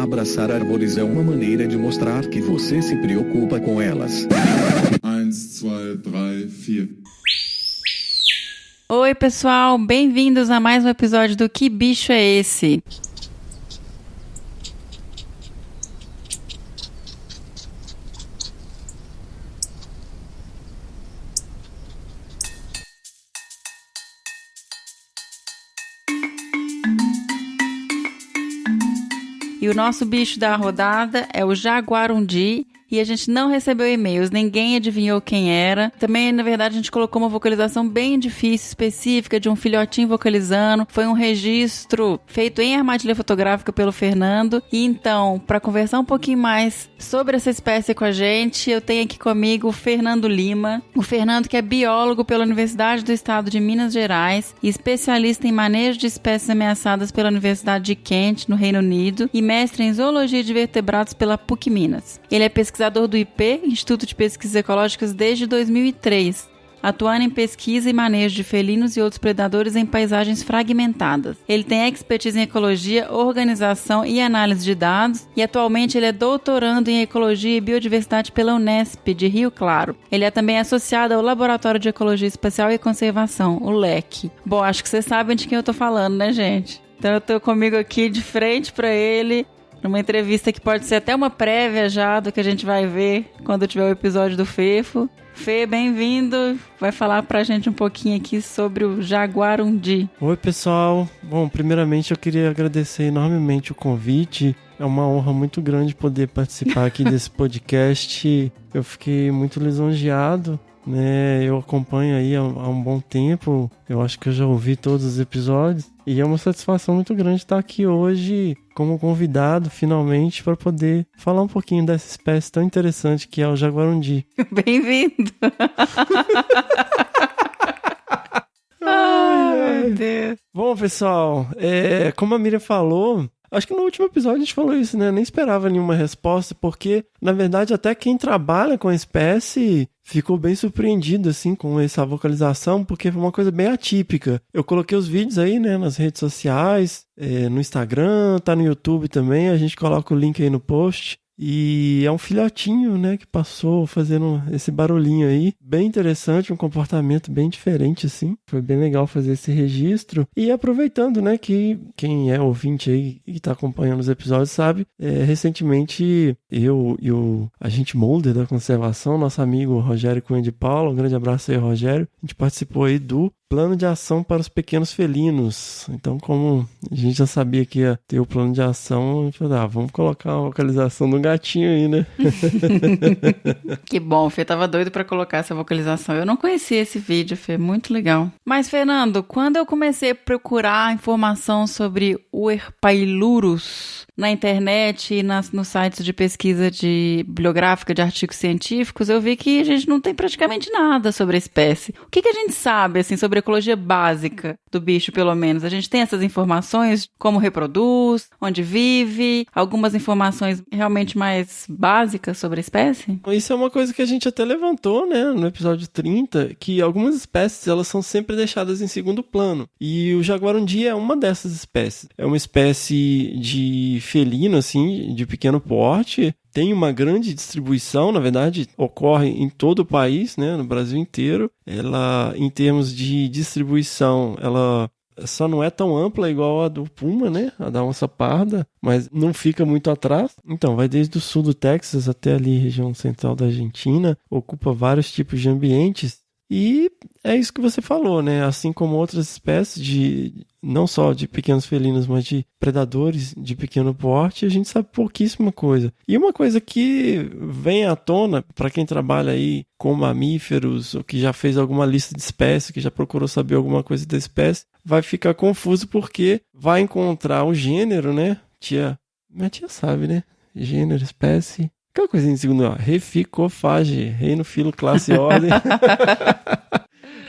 Abraçar árvores é uma maneira de mostrar que você se preocupa com elas. 1, 2, 3, 4. Oi, pessoal, bem-vindos a mais um episódio do Que Bicho é Esse? E o nosso bicho da rodada é o jaguarundi. E a gente não recebeu e-mails, ninguém adivinhou quem era. Também, na verdade, a gente colocou uma vocalização bem difícil, específica, de um filhotinho vocalizando. Foi um registro feito em armadilha fotográfica pelo Fernando. E então, para conversar um pouquinho mais sobre essa espécie com a gente, eu tenho aqui comigo o Fernando Lima. O Fernando, que é biólogo pela Universidade do Estado de Minas Gerais e especialista em manejo de espécies ameaçadas pela Universidade de Kent, no Reino Unido, e mestre em zoologia de vertebrados pela PUC Minas. Ele é pesquisador do IP, Instituto de Pesquisas Ecológicas, desde 2003, atuando em pesquisa e manejo de felinos e outros predadores em paisagens fragmentadas. Ele tem expertise em ecologia, organização e análise de dados e atualmente ele é doutorando em ecologia e biodiversidade pela Unesp de Rio Claro. Ele é também associado ao Laboratório de Ecologia Espacial e Conservação, o LEC. Bom, acho que vocês sabem de quem eu tô falando, né, gente? Então eu tô comigo aqui de frente para ele, numa entrevista que pode ser até uma prévia já do que a gente vai ver quando tiver o episódio do Fefo. Fê, bem-vindo. Vai falar pra gente um pouquinho aqui sobre o jaguarundi. Oi, pessoal. Bom, primeiramente eu queria agradecer enormemente o convite. É uma honra muito grande poder participar aqui desse podcast. Eu fiquei muito lisonjeado, né? Eu acompanho aí há um bom tempo. Eu acho que eu já ouvi todos os episódios. E é uma satisfação muito grande estar aqui hoje como convidado, finalmente, para poder falar um pouquinho dessa espécie tão interessante que é o jaguarundi. Bem-vindo! Ai, meu Deus! Bom, pessoal, como a Miriam falou, acho que no último episódio a gente falou isso, né? Eu nem esperava nenhuma resposta, porque, na verdade, até quem trabalha com a espécie ficou bem surpreendido, assim, com essa vocalização, porque foi uma coisa bem atípica. Eu coloquei os vídeos aí, né, nas redes sociais, no Instagram, tá no YouTube também, a gente coloca o link aí no post. E é um filhotinho, né, que passou fazendo esse barulhinho aí. Bem interessante, um comportamento bem diferente, assim. Foi bem legal fazer esse registro. E aproveitando, né, que quem é ouvinte aí e tá acompanhando os episódios sabe, recentemente eu e o agente Mulder da conservação, nosso amigo Rogério Cunha de Paula, um grande abraço aí, Rogério, a gente participou aí do Plano de Ação para os Pequenos Felinos. Então, como a gente já sabia que ia ter o plano de ação, a gente falou, vamos colocar uma vocalização do gatinho aí, né? Que bom, o Fê tava doido pra colocar essa vocalização. Eu não conhecia esse vídeo, Fê, muito legal. Mas, Fernando, quando eu comecei a procurar informação sobre o Herpailurus na internet e nos sites de pesquisa bibliográfica de artigos científicos, eu vi que a gente não tem praticamente nada sobre a espécie. O que a gente sabe, assim, sobre a ecologia básica do bicho, pelo menos? A gente tem essas informações, como reproduz, onde vive, algumas informações realmente mais básicas sobre a espécie? Isso é uma coisa que a gente até levantou, né, no episódio 30, que algumas espécies, elas são sempre deixadas em segundo plano. E o jaguarundi é uma dessas espécies. É uma espécie de felino, assim, de pequeno porte. Tem uma grande distribuição, na verdade, ocorre em todo o país, né, no Brasil inteiro. Ela, em termos de distribuição, ela só não é tão ampla igual a do puma, né, a da onça parda, mas não fica muito atrás. Então, vai desde o sul do Texas até ali, região central da Argentina, ocupa vários tipos de ambientes. E é isso que você falou, né? Assim como outras espécies não só de pequenos felinos, mas de predadores de pequeno porte, a gente sabe pouquíssima coisa. E uma coisa que vem à tona para quem trabalha aí com mamíferos, ou que já fez alguma lista de espécies, que já procurou saber alguma coisa da espécie, vai ficar confuso porque vai encontrar o gênero, né? Minha tia sabe, né? Gênero, espécie. Aquela coisinha em segundo, Reficofage, reino, filo, classe, ordem.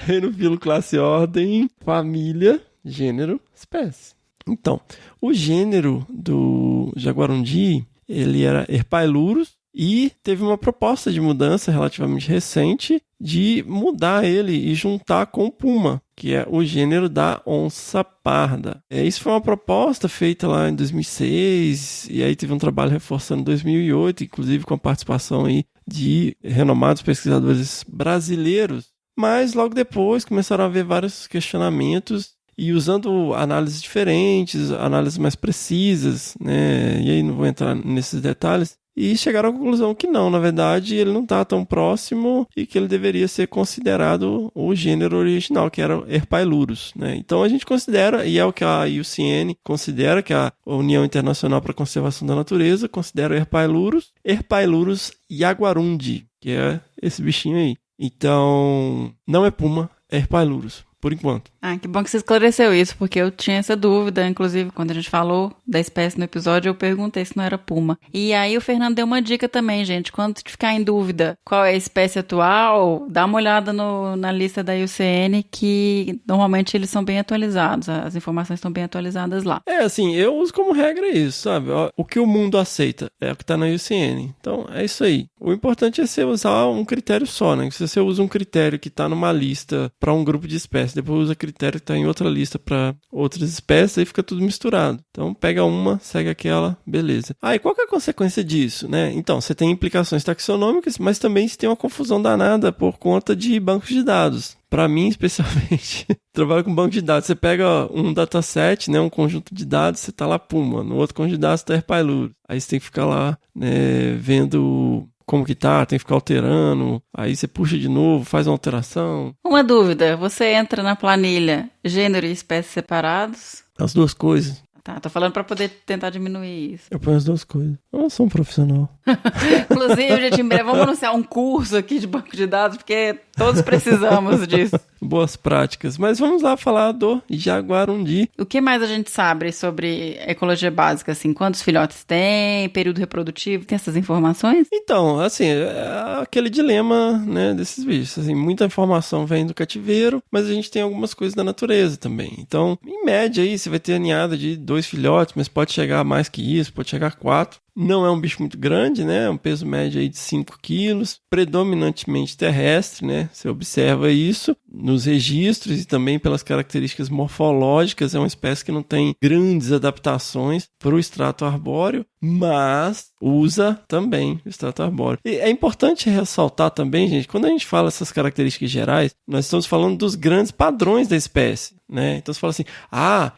Reino, filo, classe, ordem, família, gênero, espécie. Então, o gênero do jaguarundi, ele era Herpailurus, E teve uma proposta de mudança relativamente recente de mudar ele e juntar com o puma, que é o gênero da onça parda. Isso foi uma proposta feita lá em 2006, e aí teve um trabalho reforçando em 2008, inclusive com a participação aí de renomados pesquisadores brasileiros. Mas logo depois começaram a haver vários questionamentos, e usando análises diferentes, análises mais precisas, né? E aí não vou entrar nesses detalhes, e chegaram à conclusão que não, na verdade ele não está tão próximo e que ele deveria ser considerado o gênero original, que era Herpailurus, né? Então a gente considera, e é o que a IUCN considera, que a União Internacional para a Conservação da Natureza considera o Herpailurus jaguarundi, que é esse bichinho aí. Então não é puma, é Herpailurus, por enquanto. Ah, que bom que você esclareceu isso, porque eu tinha essa dúvida, inclusive, quando a gente falou da espécie no episódio, eu perguntei se não era puma. E aí o Fernando deu uma dica também, gente, quando ficar em dúvida qual é a espécie atual, dá uma olhada na lista da IUCN, que normalmente eles são bem atualizados, as informações estão bem atualizadas lá. Assim, eu uso como regra isso, sabe? O que o mundo aceita é o que está na IUCN. Então, é isso aí. O importante é você usar um critério só, né? Se você usa um critério que está numa lista para um grupo de espécies, depois usa critério que está em outra lista para outras espécies, aí fica tudo misturado. Então pega uma, segue aquela, beleza. E qual que é a consequência disso, né? Então, você tem implicações taxonômicas, mas também você tem uma confusão danada por conta de bancos de dados. Para mim, especialmente, trabalho com banco de dados. Você pega um dataset, né, um conjunto de dados, você tá lá puma. No outro conjunto de dados tá Herpailurus. Aí você tem que ficar lá, né, vendo como que tá, tem que ficar alterando, aí você puxa de novo, faz uma alteração. Uma dúvida, você entra na planilha gênero e espécies separados? As duas coisas. Tá, tô falando pra poder tentar diminuir isso. Eu ponho as duas coisas. Eu sou um profissional. Inclusive, gente, em breve vamos anunciar um curso aqui de banco de dados, porque todos precisamos disso. Boas práticas. Mas vamos lá falar do jaguarundi. O que mais a gente sabe sobre ecologia básica, assim? Quantos filhotes tem, período reprodutivo, tem essas informações? Então, assim, é aquele dilema, né, desses bichos. Assim, muita informação vem do cativeiro, mas a gente tem algumas coisas da natureza também. Então, em média aí, você vai ter a ninhada de 2 filhotes, mas pode chegar a mais que isso, pode chegar a 4. Não é um bicho muito grande, né? Um peso médio aí de 5 quilos, predominantemente terrestre, né? Você observa isso nos registros e também pelas características morfológicas. É uma espécie que não tem grandes adaptações para o estrato arbóreo, mas usa também o estrato arbóreo. E é importante ressaltar também, gente, quando a gente fala essas características gerais, nós estamos falando dos grandes padrões da espécie, né? Então você fala assim,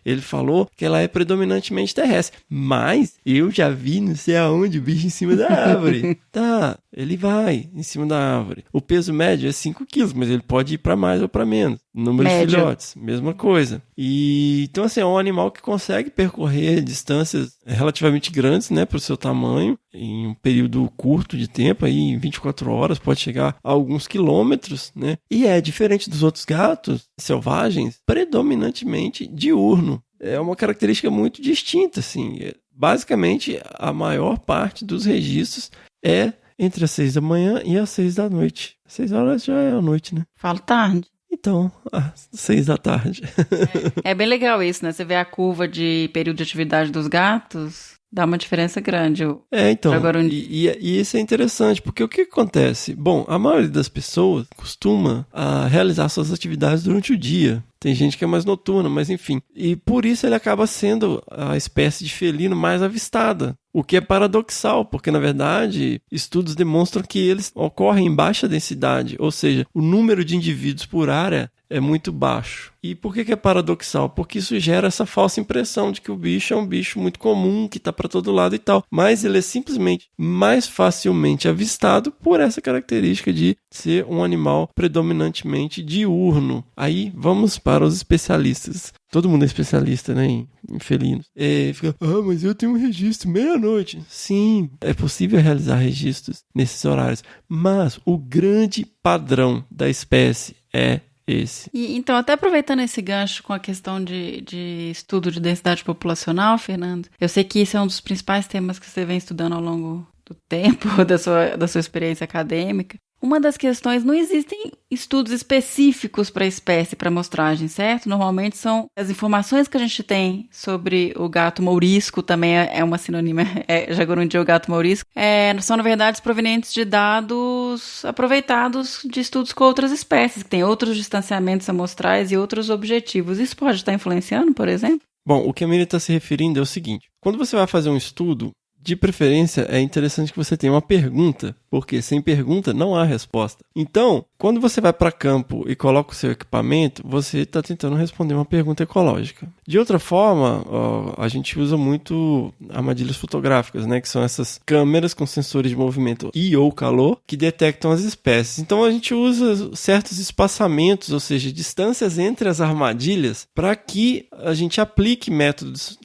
ele falou que ela é predominantemente terrestre, mas eu já vi não sei aonde o bicho em cima da árvore. Tá, ele vai em cima da árvore. O peso médio é 5 quilos, mas ele pode ir para mais ou para menos. Número de filhotes, mesma coisa. E então assim, é um animal que consegue percorrer distâncias relativamente grandes, né, para o seu tamanho, em um período curto de tempo, aí em 24 horas, pode chegar a alguns quilômetros, né? E é diferente dos outros gatos selvagens, predominantemente diurno. É uma característica muito distinta, assim. Basicamente, a maior parte dos registros é entre as 6 da manhã e as 6 da noite. 6 horas já é a noite, né? Falo tarde. Então, às 6 da tarde. É bem legal isso, né? Você vê a curva de período de atividade dos gatos, dá uma diferença grande. Então, e isso é interessante, porque o que acontece? Bom, a maioria das pessoas costuma realizar suas atividades durante o dia. Tem gente que é mais noturna, mas enfim. E por isso ele acaba sendo a espécie de felino mais avistada. O que é paradoxal, porque na verdade estudos demonstram que eles ocorrem em baixa densidade, ou seja, o número de indivíduos por área é muito baixo. E por que é paradoxal? Porque isso gera essa falsa impressão de que o bicho é um bicho muito comum, que está para todo lado e tal. Mas ele é simplesmente mais facilmente avistado por essa característica de ser um animal predominantemente diurno. Aí vamos para os especialistas. Todo mundo é especialista, né, em felinos. Fica, mas eu tenho um registro meia-noite. Sim, é possível realizar registros nesses horários. Mas o grande padrão da espécie é esse. E, então, até aproveitando esse gancho com a questão de estudo de densidade populacional, Fernando, eu sei que isso é um dos principais temas que você vem estudando ao longo do tempo da sua experiência acadêmica. Uma das questões, não existem estudos específicos para a espécie, para amostragem, certo? Normalmente são as informações que a gente tem sobre o gato mourisco, também é uma sinônima, jaguarundi ou gato mourisco, são, na verdade, provenientes de dados aproveitados de estudos com outras espécies, que têm outros distanciamentos amostrais e outros objetivos. Isso pode estar influenciando, por exemplo? Bom, o que a Miriam está se referindo é o seguinte: quando você vai fazer um estudo, de preferência, é interessante que você tenha uma pergunta, porque sem pergunta não há resposta. Então, quando você vai para campo e coloca o seu equipamento, você está tentando responder uma pergunta ecológica. De outra forma, a gente usa muito armadilhas fotográficas, né, que são essas câmeras com sensores de movimento e ou calor que detectam as espécies. Então, a gente usa certos espaçamentos, ou seja, distâncias entre as armadilhas, para que a gente aplique métodos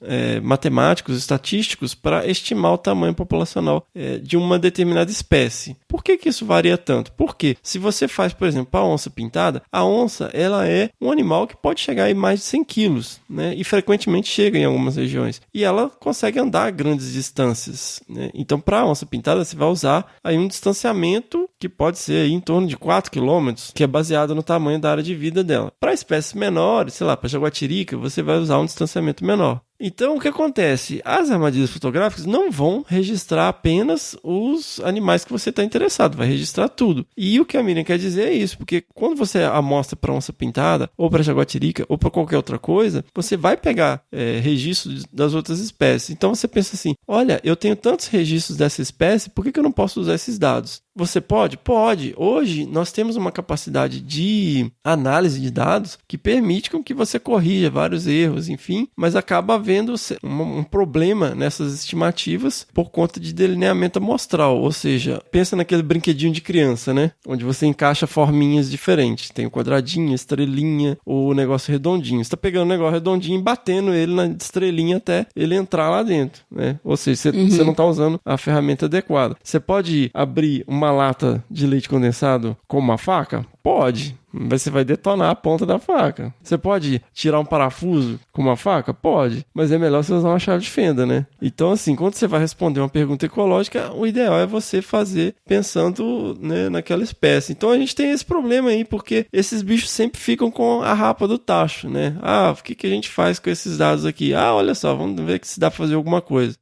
matemáticos, estatísticos, para estimar o tamanho populacional de uma determinada espécie. Por que isso varia tanto? Porque se você faz, por exemplo, a onça pintada, a onça ela é um animal que pode chegar a mais de 100 quilos, né? E frequentemente chega em algumas regiões. E ela consegue andar grandes distâncias, né? Então, para a onça pintada, você vai usar aí um distanciamento que pode ser aí em torno de 4 quilômetros, que é baseado no tamanho da área de vida dela. Para espécies menores, sei lá, para jaguatirica, você vai usar um distanciamento menor. Então, o que acontece? As armadilhas fotográficas não vão registrar apenas os animais que você está interessado, vai registrar tudo. E o que a Miriam quer dizer é isso, porque quando você amostra para onça pintada, ou para jaguatirica, ou para qualquer outra coisa, você vai pegar registros das outras espécies. Então, você pensa assim, olha, eu tenho tantos registros dessa espécie, por que eu não posso usar esses dados? Você pode? Pode. Hoje, nós temos uma capacidade de análise de dados que permite com que você corrija vários erros, enfim, mas acaba havendo um problema nessas estimativas por conta de delineamento amostral, ou seja, pensa naquele brinquedinho de criança, né? Onde você encaixa forminhas diferentes. Tem o quadradinho, a estrelinha, ou o negócio redondinho. Você está pegando o negócio redondinho e batendo ele na estrelinha até ele entrar lá dentro, né? Ou seja, você não está usando a ferramenta adequada. Você pode abrir uma lata de leite condensado com uma faca? Pode. Mas você vai detonar a ponta da faca. Você pode tirar um parafuso com uma faca? Pode. Mas é melhor você usar uma chave de fenda, né? Então, assim, quando você vai responder uma pergunta ecológica, o ideal é você fazer pensando, né, naquela espécie. Então, a gente tem esse problema aí, porque esses bichos sempre ficam com a rapa do tacho, né? O que a gente faz com esses dados aqui? Olha só, vamos ver se dá pra fazer alguma coisa.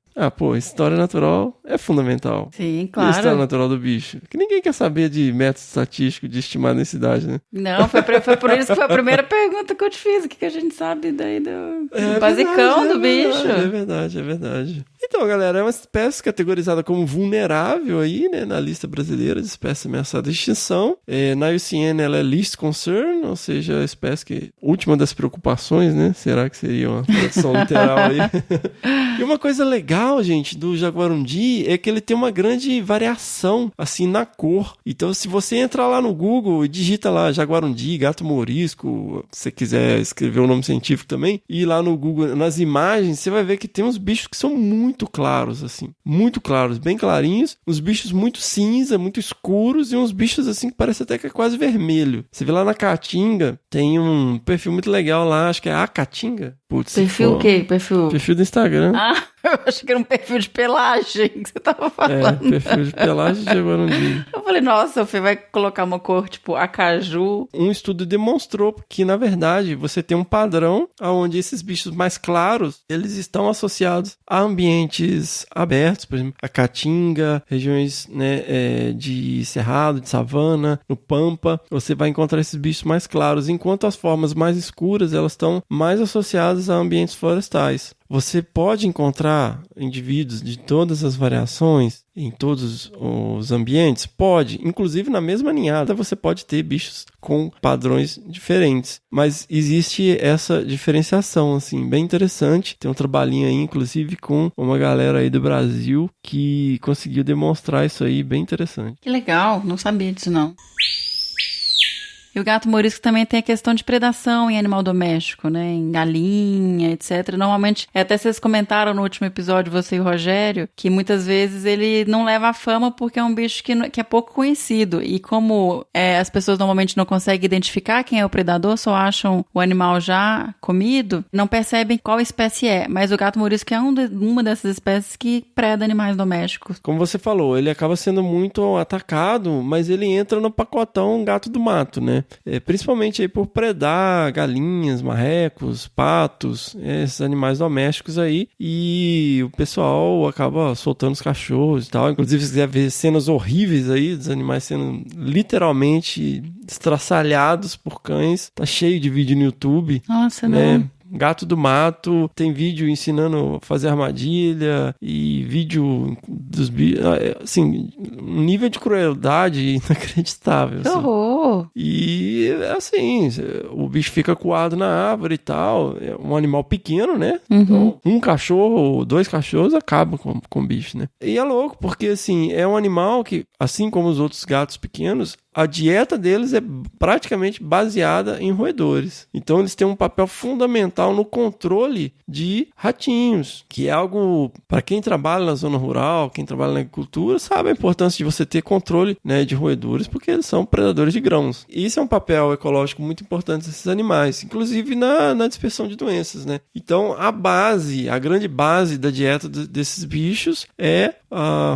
História natural é fundamental. Sim, claro. E a história natural do bicho? Que ninguém quer saber de método estatístico de estimar a densidade, né? Não, foi por isso que foi a primeira pergunta que eu te fiz. O que a gente sabe daí do basicão do bicho? É verdade. Então, galera, é uma espécie categorizada como vulnerável aí, né, na lista brasileira de espécies ameaçadas de extinção. Na IUCN ela é Least Concern, ou seja, a espécie que última das preocupações, né? Será que seria uma tradução literal aí? E uma coisa legal, gente, do jaguarundi é que ele tem uma grande variação, assim, na cor. Então, se você entrar lá no Google e digita lá jaguarundi, gato mourisco, se você quiser escrever o nome científico também, e ir lá no Google, nas imagens, você vai ver que tem uns bichos que são muito claros, assim, muito claros, bem clarinhos, uns bichos muito cinza, muito escuros e uns bichos, assim, que parece até que é quase vermelho. Você vê lá na Caatinga, tem um perfil muito legal lá, acho que é a Caatinga. Putz, perfil o quê? Perfil do Instagram. Eu achei que era um perfil de pelagem que você tava falando. Perfil de pelagem de jaguarundi. Eu falei, nossa, o Fê vai colocar uma cor tipo acaju. Um estudo demonstrou que, na verdade, você tem um padrão onde esses bichos mais claros, eles estão associados a ambientes abertos, por exemplo, a Caatinga, regiões, né, de cerrado, de savana, no Pampa. Você vai encontrar esses bichos mais claros, enquanto as formas mais escuras, elas estão mais associadas a ambientes florestais. Você pode encontrar indivíduos de todas as variações em todos os ambientes? Pode. Inclusive, na mesma ninhada, você pode ter bichos com padrões diferentes. Mas existe essa diferenciação, assim, bem interessante. Tem um trabalhinho aí, inclusive, com uma galera aí do Brasil que conseguiu demonstrar isso aí, bem interessante. Que legal, não sabia disso, não. E o gato morisco também tem a questão de predação em animal doméstico, né? Em galinha, etc. Normalmente, até vocês comentaram no último episódio, você e o Rogério, que muitas vezes ele não leva a fama porque é um bicho que é pouco conhecido. E como as pessoas normalmente não conseguem identificar quem é o predador, só acham o animal já comido, não percebem qual espécie é. Mas o gato morisco é uma dessas espécies que preda animais domésticos. Como você falou, ele acaba sendo muito atacado, mas ele entra no pacotão gato do mato, né? Principalmente aí por predar galinhas, marrecos, patos, esses animais domésticos aí, e o pessoal acaba soltando os cachorros e tal. Inclusive, se quiser ver cenas horríveis aí dos animais sendo literalmente estraçalhados por cães, tá cheio de vídeo no YouTube. Nossa, né? não. Gato do mato, tem vídeo ensinando a fazer armadilha e vídeo dos bichos, assim, um nível de crueldade inacreditável. Que assim. horror! E, assim, o bicho fica coado na árvore e tal, é um animal pequeno, né? Uhum. Então, um cachorro ou 2 cachorros acabam com o bicho, né? E é louco, porque, assim, é um animal que, assim como os outros gatos pequenos, a dieta deles é praticamente baseada em roedores. Então, eles têm um papel fundamental no controle de ratinhos, que é algo, para quem trabalha na zona rural, quem trabalha na agricultura, sabe a importância de você ter controle, né, de roedores, porque eles são predadores de grãos. E isso é um papel ecológico muito importante desses animais, inclusive na dispersão de doenças, né? Então, a grande base da dieta desses bichos é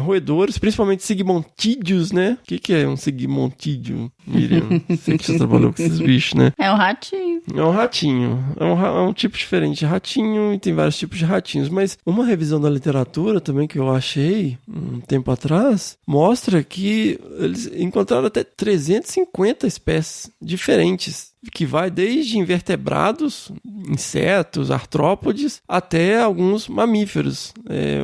roedores, principalmente sigmontídeos, né? O que é um sigmontídeo, Miriam? Você que já trabalhou com esses bichos, né? É um ratinho. É um ratinho. É um tipo diferente de ratinho e tem vários tipos de ratinhos. Mas uma revisão da literatura também que eu achei um tempo atrás mostra que eles encontraram até 350 espécies diferentes, que vai desde invertebrados, insetos, artrópodes, até alguns mamíferos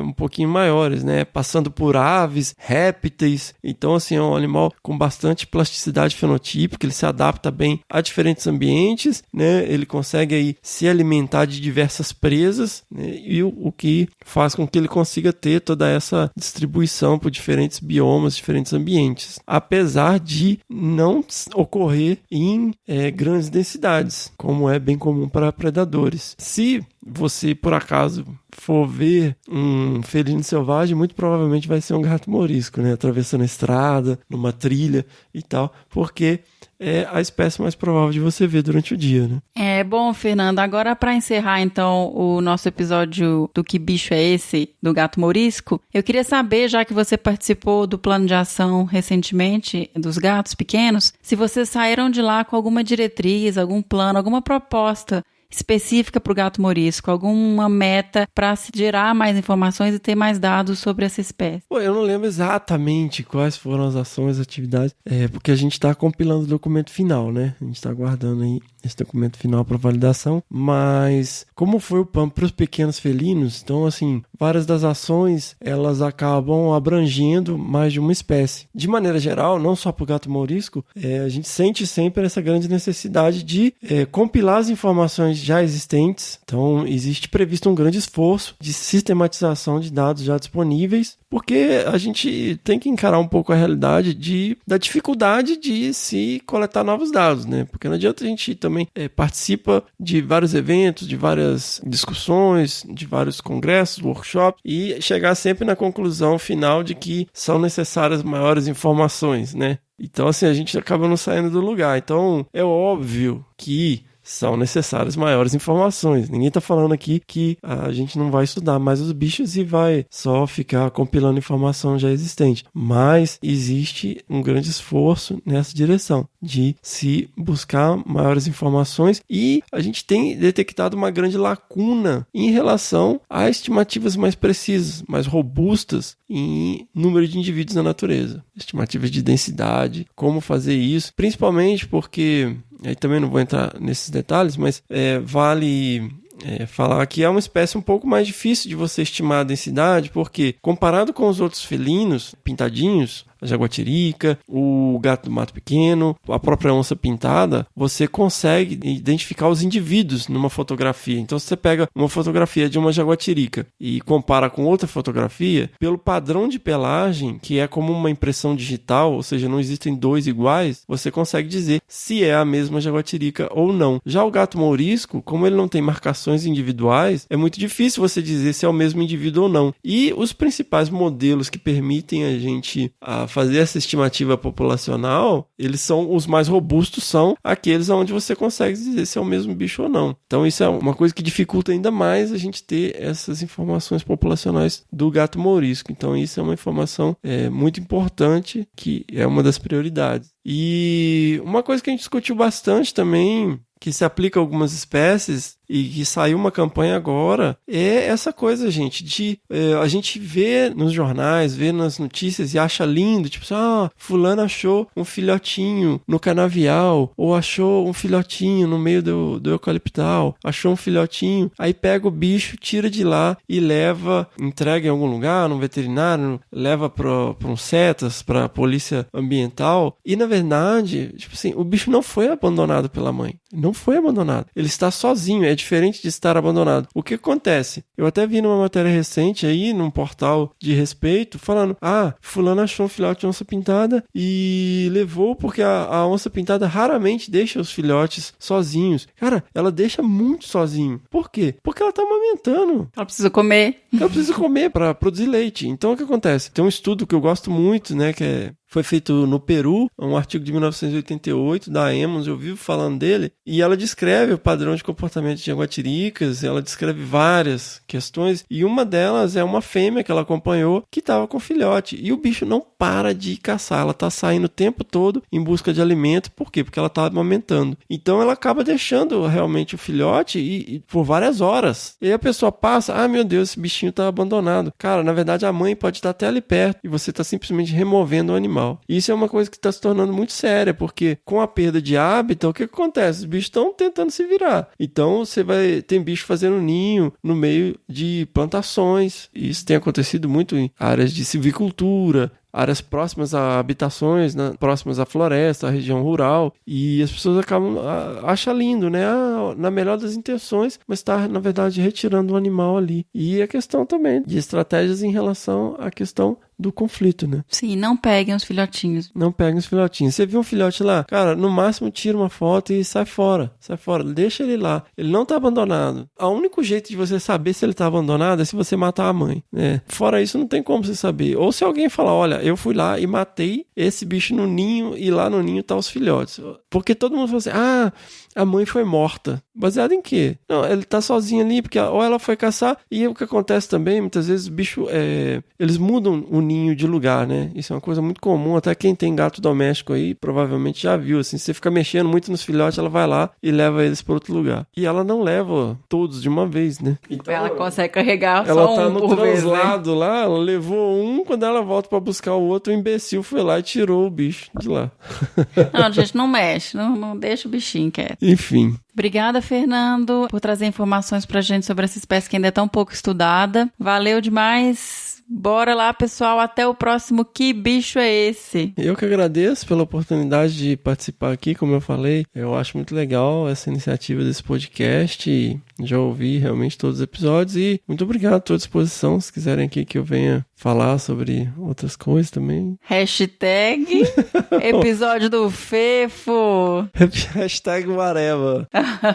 um pouquinho maiores, né? Passando por aves, répteis. Então, assim, é um animal com bastante plasticidade fenotípica, ele se adapta bem a diferentes ambientes, né? Ele consegue aí se alimentar de diversas presas, né? E o que faz com que ele consiga ter toda essa distribuição por diferentes biomas, diferentes ambientes. Apesar de não ocorrer em grandes densidades, como é bem comum para predadores. Se você, por acaso, for ver um felino selvagem, muito provavelmente vai ser um gato morisco, né? Atravessando a estrada, numa trilha e tal, porque é a espécie mais provável de você ver durante o dia, né? Bom, Fernanda, agora para encerrar então o nosso episódio do Que Bicho é Esse, do gato morisco, eu queria saber, já que você participou do plano de ação recentemente dos gatos pequenos, se vocês saíram de lá com alguma diretriz, algum plano, alguma proposta específica para o gato morisco, alguma meta para se gerar mais informações e ter mais dados sobre essa espécie? Eu não lembro exatamente quais foram as ações, atividades, porque a gente está compilando o documento final, né? A gente está aguardando aí esse documento final para validação, mas como foi o PAM para os pequenos felinos, então, assim, várias das ações, elas acabam abrangendo mais de uma espécie. De maneira geral, não só para o gato morisco, a gente sente sempre essa grande necessidade de compilar as informações já existentes. Então, existe previsto um grande esforço de sistematização de dados já disponíveis, porque a gente tem que encarar um pouco a realidade da dificuldade de se coletar novos dados, né? Porque não adianta a gente também participa de vários eventos, de várias discussões, de vários congressos, workshops, e chegar sempre na conclusão final de que são necessárias maiores informações, né? Então, assim, a gente acaba não saindo do lugar. Então, é óbvio que são necessárias maiores informações. Ninguém está falando aqui que a gente não vai estudar mais os bichos e vai só ficar compilando informação já existente. Mas existe um grande esforço nessa direção de se buscar maiores informações, e a gente tem detectado uma grande lacuna em relação a estimativas mais precisas, mais robustas em número de indivíduos na natureza. Estimativas de densidade, como fazer isso, principalmente porque aí também não vou entrar nesses detalhes, mas vale falar que é uma espécie um pouco mais difícil de você estimar a densidade, porque comparado com os outros felinos pintadinhos, jaguatirica, o gato do mato pequeno, a própria onça pintada, você consegue identificar os indivíduos numa fotografia. Então, se você pega uma fotografia de uma jaguatirica e compara com outra fotografia, pelo padrão de pelagem, que é como uma impressão digital, ou seja, não existem dois iguais, você consegue dizer se é a mesma jaguatirica ou não. Já o gato mourisco, como ele não tem marcações individuais, é muito difícil você dizer se é o mesmo indivíduo ou não. E os principais modelos que permitem a gente fazer essa estimativa populacional, eles são os mais robustos, são aqueles onde você consegue dizer se é o mesmo bicho ou não. Então isso é uma coisa que dificulta ainda mais a gente ter essas informações populacionais do gato mourisco. Então isso é uma informação muito importante, que é uma das prioridades. E uma coisa que a gente discutiu bastante também, que se aplica a algumas espécies e que saiu uma campanha agora, é essa coisa, gente, de a gente vê nos jornais, vê nas notícias e acha lindo, tipo assim, fulano achou um filhotinho no canavial, ou achou um filhotinho no meio do eucaliptal, achou um filhotinho, aí pega o bicho, tira de lá e leva, entrega em algum lugar, num veterinário, leva para um CETAS, para a polícia ambiental, e na verdade, tipo assim, o bicho não foi abandonado pela mãe, não foi abandonado, ele está sozinho, é diferente de estar abandonado. O que acontece? Eu até vi numa matéria recente aí, num portal de respeito, falando, fulano achou um filhote de onça pintada e levou porque a onça pintada raramente deixa os filhotes sozinhos. Cara, ela deixa muito sozinho. Por quê? Porque ela tá amamentando. Ela precisa comer. Ela precisa comer para produzir leite. Então, o que acontece? Tem um estudo que eu gosto muito, né, foi feito no Peru, um artigo de 1988 da Emmons, eu vivo falando dele, e ela descreve o padrão de comportamento de jaguatiricas, ela descreve várias questões, e uma delas é uma fêmea que ela acompanhou que estava com filhote, e o bicho não para de caçar, ela está saindo o tempo todo em busca de alimento, por quê? Porque ela está amamentando. Então ela acaba deixando realmente o filhote e por várias horas. E aí a pessoa passa, meu Deus, esse bichinho está abandonado. Cara, na verdade a mãe pode estar até ali perto, e você está simplesmente removendo o animal. E isso é uma coisa que está se tornando muito séria, porque com a perda de hábitat, o que acontece? Os bichos estão tentando se virar. Então tem bicho fazendo ninho no meio de plantações. E isso tem acontecido muito em áreas de silvicultura, áreas próximas a habitações, né, próximas à floresta, à região rural, e as pessoas acham lindo, né? Na melhor das intenções, mas está, na verdade, retirando o animal ali. E a questão também de estratégias em relação à questão do conflito, né? Sim, não peguem os filhotinhos. Não peguem os filhotinhos. Você viu um filhote lá? Cara, no máximo tira uma foto e sai fora. Sai fora. Deixa ele lá. Ele não tá abandonado. O único jeito de você saber se ele tá abandonado é se você matar a mãe, né? Fora isso, não tem como você saber. Ou se alguém falar, olha, eu fui lá e matei esse bicho no ninho e lá no ninho tá os filhotes. Porque todo mundo fala assim, a mãe foi morta. Baseado em quê? Não, ele tá sozinho ali, porque ou ela foi caçar, e o que acontece também, muitas vezes, o bicho, eles mudam o ninho de lugar, né? Isso é uma coisa muito comum, até quem tem gato doméstico aí, provavelmente já viu, assim, se você fica mexendo muito nos filhotes, ela vai lá e leva eles para outro lugar. E ela não leva todos de uma vez, né? Então, ela consegue carregar ela só um tá no por vez, translado lá, ela levou um, quando ela volta para buscar o outro, o imbecil foi lá e tirou o bicho de lá. Não, gente, não mexe, não deixa o bichinho quieto. Enfim. Obrigada, Fernando, por trazer informações pra gente sobre essa espécie que ainda é tão pouco estudada. Valeu demais. Bora lá, pessoal. Até o próximo Que Bicho é Esse? Eu que agradeço pela oportunidade de participar aqui, como eu falei. Eu acho muito legal essa iniciativa desse podcast e já ouvi realmente todos os episódios e muito obrigado, estou à disposição, se quiserem aqui que eu venha falar sobre outras coisas também. Hashtag episódio do Fefo. Hashtag whatever.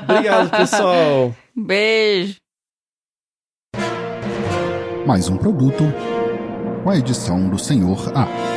Obrigado, pessoal. Beijo. Mais um produto com a edição do Senhor A.